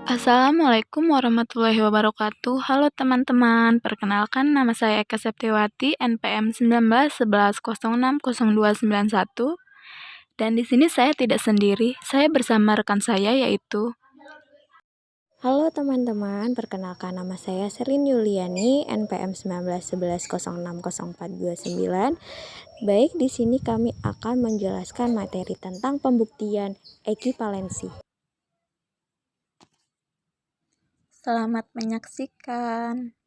Assalamualaikum warahmatullahi wabarakatuh. Halo teman-teman, perkenalkan nama saya Eka Septiwati, NPM 1911060291. Dan di sini saya tidak sendiri, saya bersama rekan saya yaitu. Halo teman-teman, perkenalkan nama saya Serlin Yuliani, NPM 1911060429. Baik, di sini kami akan menjelaskan materi tentang pembuktian ekivalensi. Selamat menyaksikan.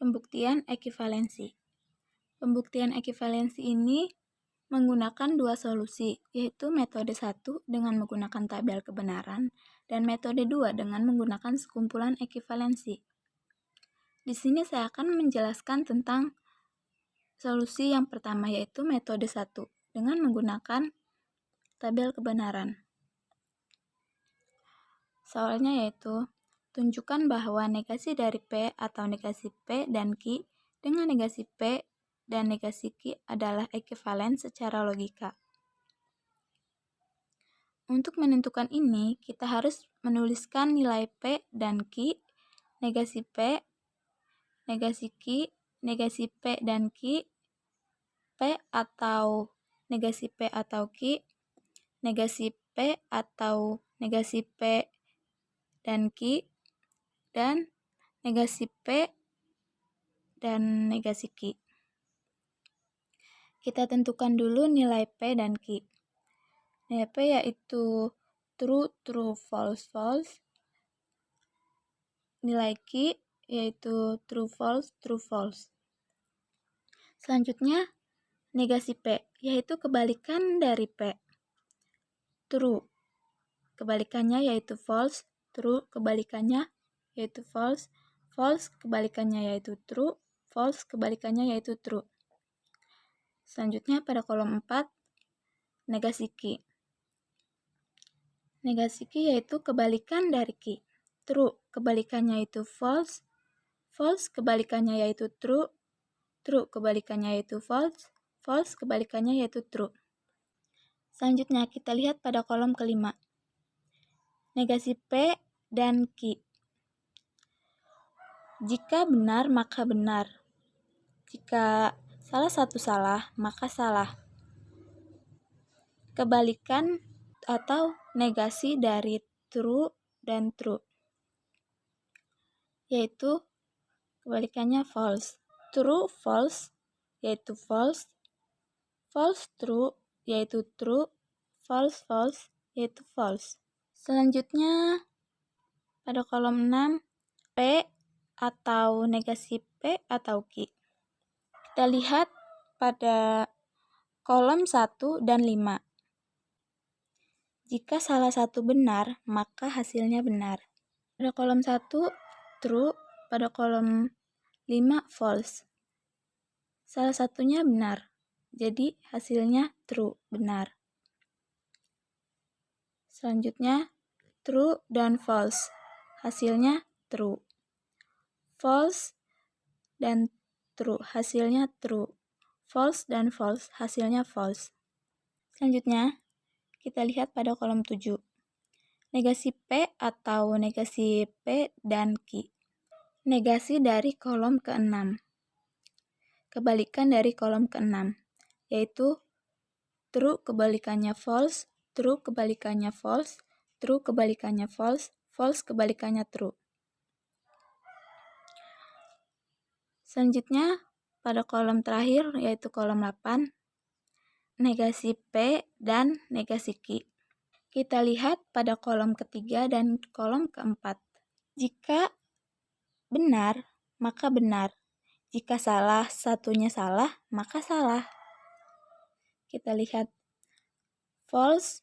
Pembuktian ekivalensi. Pembuktian ekivalensi ini menggunakan dua solusi, yaitu metode 1 dengan menggunakan tabel kebenaran dan metode 2 dengan menggunakan sekumpulan ekivalensi. Di sini saya akan menjelaskan tentang solusi yang pertama, yaitu metode 1 dengan menggunakan tabel kebenaran. Soalnya yaitu, tunjukkan bahwa negasi dari P atau negasi P dan Q dengan negasi P dan negasi Q adalah ekivalen secara logika. Untuk menentukan ini, kita harus menuliskan nilai P dan Q, negasi P, negasi Q, negasi P dan Q, P atau negasi P atau Q, negasi P atau negasi P dan Q, dan negasi P dan negasi Q. Kita tentukan dulu nilai P dan Q. Nilai P yaitu true, true, false, false. Nilai Q yaitu true, false, true, false. Selanjutnya, negasi P yaitu kebalikan dari P. True, kebalikannya yaitu false. True, kebalikannya yaitu false. False, kebalikannya yaitu true. False, kebalikannya yaitu true. Selanjutnya pada kolom 4, negasi Q. Negasi Q yaitu kebalikan dari Q. True, kebalikannya yaitu false. False, kebalikannya yaitu true. True, kebalikannya yaitu false. False, kebalikannya yaitu true. Selanjutnya kita lihat pada kolom kelima. Negasi P dan Q. Jika benar, maka benar. Jika salah satu salah, maka salah. Kebalikan atau negasi dari true dan true, yaitu kebalikannya false. True, false, yaitu false. False, true, yaitu true. False, false, yaitu false. Selanjutnya, pada kolom 6, P atau negasi P atau Q. Kita lihat pada kolom 1 dan 5. Jika salah satu benar, maka hasilnya benar. Pada kolom 1, true. Pada kolom 5, false. Salah satunya benar, jadi hasilnya true, benar. Selanjutnya, true dan false. Hasilnya true. False dan true, hasilnya true. False dan false, hasilnya false. Selanjutnya, kita lihat pada kolom 7. Negasi P atau negasi P dan Q. Negasi dari kolom ke-6. Kebalikan dari kolom ke-6, yaitu true kebalikannya false, true kebalikannya false, true kebalikannya false, false kebalikannya true. Selanjutnya, pada kolom terakhir, yaitu kolom 8, negasi P dan negasi Q. Kita lihat pada kolom ketiga dan kolom keempat. Jika benar, maka benar. Jika salah satunya salah, maka salah. Kita lihat false,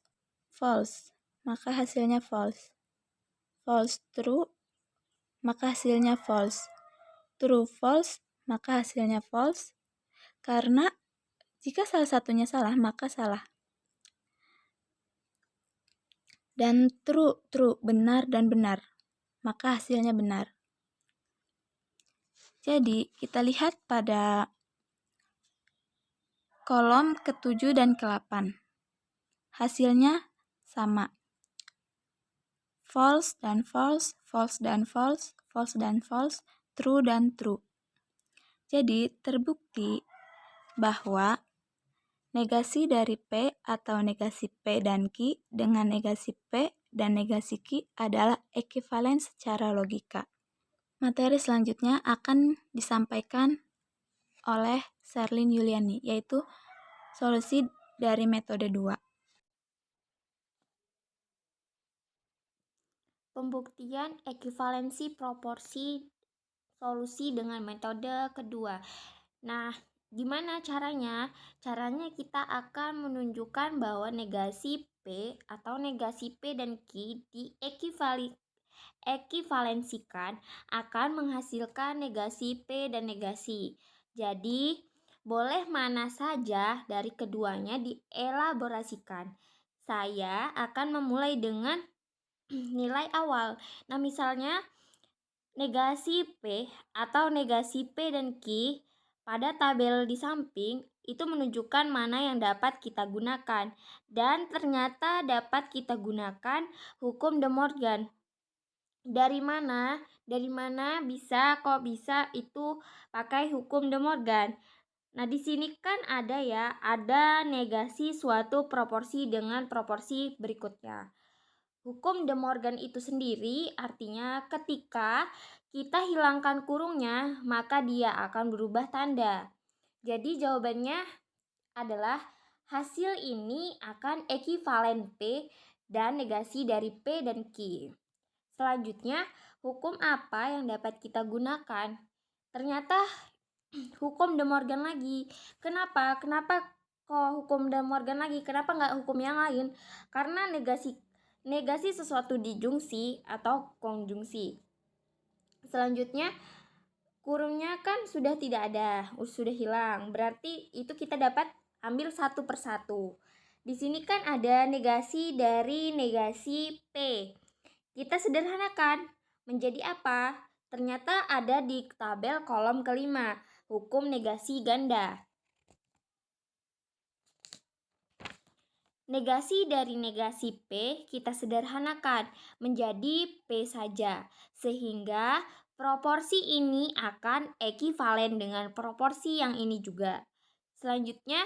false, maka hasilnya false. False, true, maka hasilnya false. True, false, maka hasilnya false. Karena jika salah satunya salah, maka salah. Dan true, true, benar dan benar, maka hasilnya benar. Jadi, kita lihat pada kolom ke-7 dan ke-8. Hasilnya sama. False dan false, false dan false, false dan false, true dan true. Jadi, terbukti bahwa negasi dari P atau negasi P dan Q dengan negasi P dan negasi Q adalah ekivalen secara logika. Materi selanjutnya akan disampaikan oleh Sherlyn Yuliani, yaitu solusi dari metode 2. Pembuktian ekivalensi proporsi solusi dengan metode kedua. Nah, gimana caranya? Caranya kita akan menunjukkan bahwa negasi P atau negasi P dan Q ekivalensikan akan menghasilkan negasi P dan negasi. Jadi, boleh mana saja dari keduanya dielaborasikan. Saya akan memulai dengan nilai awal. Nah, misalnya negasi P atau negasi P dan Q pada tabel di samping itu menunjukkan mana yang dapat kita gunakan, dan ternyata dapat kita gunakan hukum De Morgan. Dari mana bisa itu pakai hukum De Morgan? Nah, di sini kan ada negasi suatu proporsi dengan proporsi berikutnya. Hukum De Morgan itu sendiri artinya ketika kita hilangkan kurungnya, maka dia akan berubah tanda. Jadi jawabannya adalah hasil ini akan ekivalen P dan negasi dari P dan Q. Selanjutnya, hukum apa yang dapat kita gunakan? Ternyata hukum De Morgan lagi. Kenapa kok hukum De Morgan lagi? Kenapa nggak hukum yang lain? Karena negasi sesuatu dijungsi atau konjungsi. Selanjutnya, kurungnya kan sudah tidak ada, sudah hilang. Berarti itu kita dapat ambil satu persatu. Di sini kan ada negasi dari negasi P. Kita sederhanakan menjadi apa? Ternyata ada di tabel kolom kelima, hukum negasi ganda. Negasi dari negasi P kita sederhanakan menjadi P saja, sehingga proporsi ini akan ekivalen dengan proporsi yang ini juga. Selanjutnya,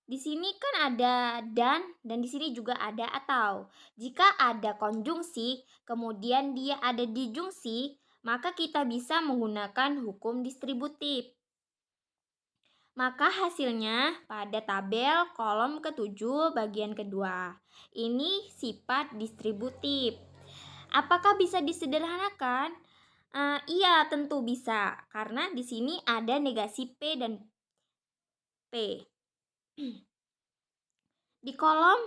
di sini kan ada dan di sini juga ada atau. Jika ada konjungsi, kemudian dia ada dijungsi, maka kita bisa menggunakan hukum distributif. Maka hasilnya pada tabel kolom ke-7 bagian kedua. Ini sifat distributif. Apakah bisa disederhanakan? Iya, tentu bisa. Karena di sini ada negasi P dan P. Di kolom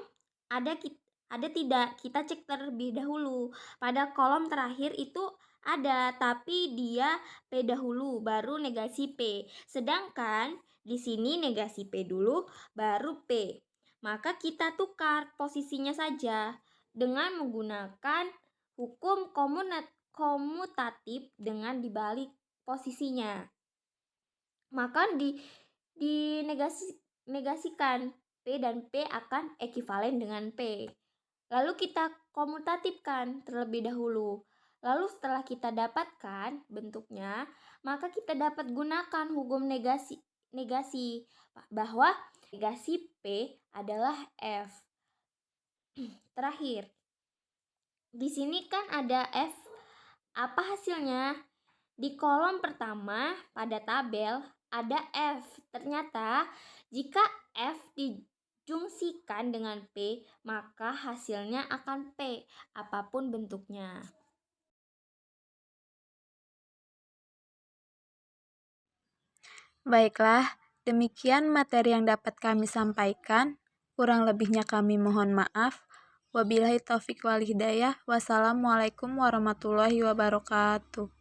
ada tidak? Kita cek terlebih dahulu. Pada kolom terakhir itu ada, tapi dia P dahulu, baru negasi P. Sedangkan di sini negasi P dulu, baru P. Maka kita tukar posisinya saja dengan menggunakan hukum komutatif dengan dibalik posisinya. Maka negasikan P dan P akan ekivalen dengan P. Lalu kita komutatifkan terlebih dahulu. Lalu setelah kita dapatkan bentuknya, maka kita dapat gunakan hukum negasi bahwa negasi P adalah F. Terakhir, di sini kan ada F. Apa hasilnya? Di kolom pertama pada tabel ada F. Ternyata jika F dijungsikan dengan P, maka hasilnya akan P, apapun bentuknya. Baiklah, demikian materi yang dapat kami sampaikan. Kurang lebihnya kami mohon maaf. Wabillahi taufik wal hidayah. Wassalamualaikum warahmatullahi wabarakatuh.